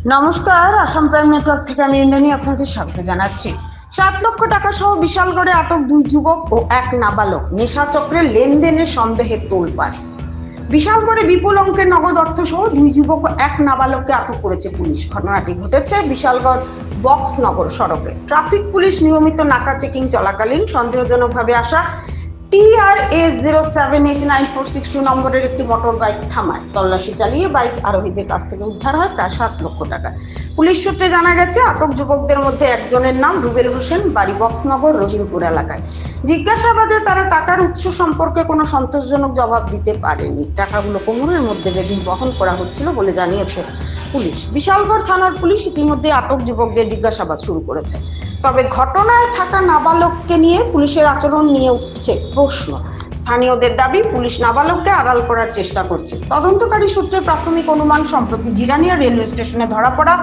নমস্কার, Assam prime network থেকে আমি ইন্দ্রাণী আপনাদের স্বাগত জানাচ্ছি। 7 লক্ষ টাকা সহ বিশালগড়ে আটক 2 যুবক ও 1 নাবালক। নেশা চক্রের লেনদেনের সন্দেহে তোলপাড়। বিশালগড়ে বিপুল অঙ্কের নগদ অর্থ সহ 2 যুবক ও 1 নাবালককে আটক করেছে পুলিশ। ঘটনাটি ঘটেছে বিশালগড় বক্সনগর সড়কে। ট্রাফিক পুলিশ নিয়মিত নাকা চেকিং চলাকালীন সন্দেহজনকভাবে আসা TRA07H9462 নম্বরের একটি মোটর বাইক থামায়। তল্লাশি চালিয়ে বাইক আরোহীদের কাছ থেকে উদ্ধার হয় প্রায় 7 লক্ষ টাকা। পুলিশ সূত্রে জানা গেছে, আটক যুবকদের মধ্যে একজনের নাম রুবেল হোসেন, বাড়ি বক্সনগর রহিমপুর এলাকায়। জিজ্ঞাসাবাদে তারা টাকার উৎস সম্পর্কে কোনো সন্তোষজনক জবাব দিতে পারেনি। টাকাগুলো কোমরের মধ্যে বেঁধে বহন করা হচ্ছিল বলে জানিয়েছে পুলিশ। বিশালগড় থানার পুলিশ ইতিমধ্যে আটক যুবকদের জিজ্ঞাসাবাদ শুরু করেছে। তবে ঘটনায় থাকা নাবালককে নিয়ে পুলিশের আচরণ নিয়ে উঠছে প্রশ্ন। স্থানীয়দের দাবি, পুলিশ নাবালককে আড়াল করার চেষ্টা করছে। তদন্তকারী সূত্রের প্রাথমিক অনুমান, সম্প্রতি জিরানিয়া রেলওয়ে স্টেশনে ধরা পড়া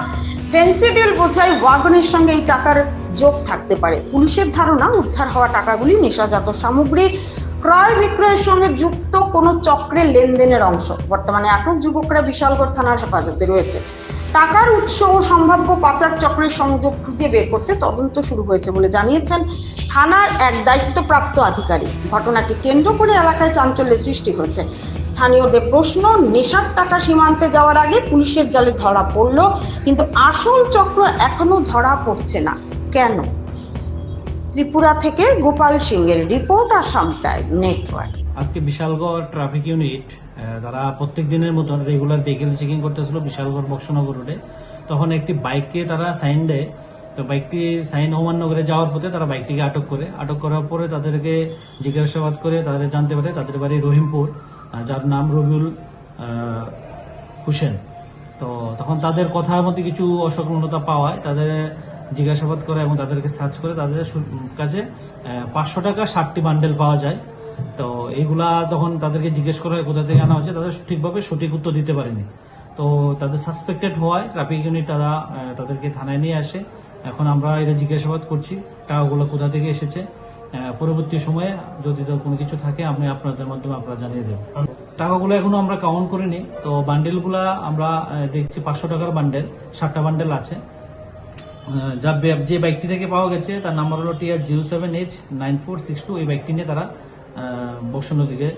ফেন্সিডিল বোঝাই ওয়াগনের সঙ্গে এই টাকার যোগ থাকতে পারে। পুলিশের ধারণা, উদ্ধার হওয়া টাকাগুলি নেশাজাত সামগ্রী ক্রয় বিক্রয়ের সঙ্গে যুক্ত কোনো চক্রের লেনদেনের অংশ। বর্তমানে আটক যুবকরা বিশালগড় থানার হেফাজতে রয়েছে। টাকার উৎস ও সম্ভাব্য পাচার চক্রের সংযোগ খুঁজে বের করতে তদন্ত শুরু হয়েছে বলে জানিয়েছেন থানার এক দায়িত্বপ্রাপ্ত আধিকারিক। ঘটনাটি কেন্দ্র করে এলাকায় চাঞ্চল্যের সৃষ্টি হয়েছে। স্থানীয়দের প্রশ্ন, নেশার টাকা সীমান্তে যাওয়ার আগে পুলিশের জালে ধরা পড়ল, কিন্তু আসল চক্র এখনো ধরা পড়ছে না কেন? ত্রিপুরা থেকে গোপাল সিং এর রিপোর্ট, আসাম প্রাইম নেটওয়ার্ক। আজকে বিশালগড় ট্রাফিক ইউনিট তারা প্রত্যেক দিনের মতন রেগুলার ভেহিকেল চেকিং করতেছিল বিশালগড় বক্সনগর রোডে। তখন একটি বাইককে তারা সাইন দেয়। তো বাইকটি সাইন অমান্য করে যাওয়ার পথে তারা বাইকটিকে আটক করার পরে তাদেরকে জিজ্ঞাসাবাদ করে তাদের জানতে পারে তাদের বাড়ি রহিমপুর, যার নাম রবিউল হোসেন। তো তখন তাদের কথার মধ্যে কিছু অসংলগ্নতা পাওয়ায় তাদের জিজ্ঞাসাবাদ করে এবং তাদেরকে সার্চ করে তাদের কাছে 500 টাকা 60টি বান্ডেল পাওয়া যায়। তো এইগুলা তখন তাদেরকে জিজ্ঞেস করা হয় কোথা থেকে আনা হচ্ছে, তাদের ঠিকভাবে সঠিক উত্তর দিতে পারেনি। তো তাদের সাসপেক্টেড হওয়ায় ট্রাফিক ইউনিট তাদেরকে থানায় নিয়ে আসে। এখন আমরা এটা জিজ্ঞাসাবাদ করছি টাকাগুলো কোথা থেকে এসেছে। পরবর্তী সময়ে যদি কোনো কিছু থাকে আমি আপনাদের মাধ্যমে আপনারা জানিয়ে দেব। টাকাগুলো এখনো আমরা কাউন্ট করিনি। তো বান্ডেলগুলা আমরা দেখছি 500 টাকার বান্ডেল, 60টা বান্ডেল আছে। যে বাইকটি থেকে পাওয়া গেছে তার নাম্বার হলো TR07H9462। এই বাইকটি নিয়ে তারা বক্সনগর দিকে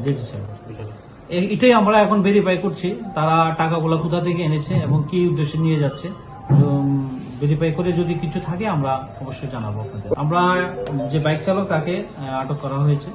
যেতেছে। এটাই আমরা এখন ভেরিফাই করছি তারা টাকাগুলো কোথা থেকে এনেছে এবং কি উদ্দেশ্যে নিয়ে যাচ্ছে। ভেরিফাই করে যদি কিছু থাকে আমরা অবশ্যই জানাবো আপনাদের। আমরা যে বাইক চালক তাকে আটক করা হয়েছে।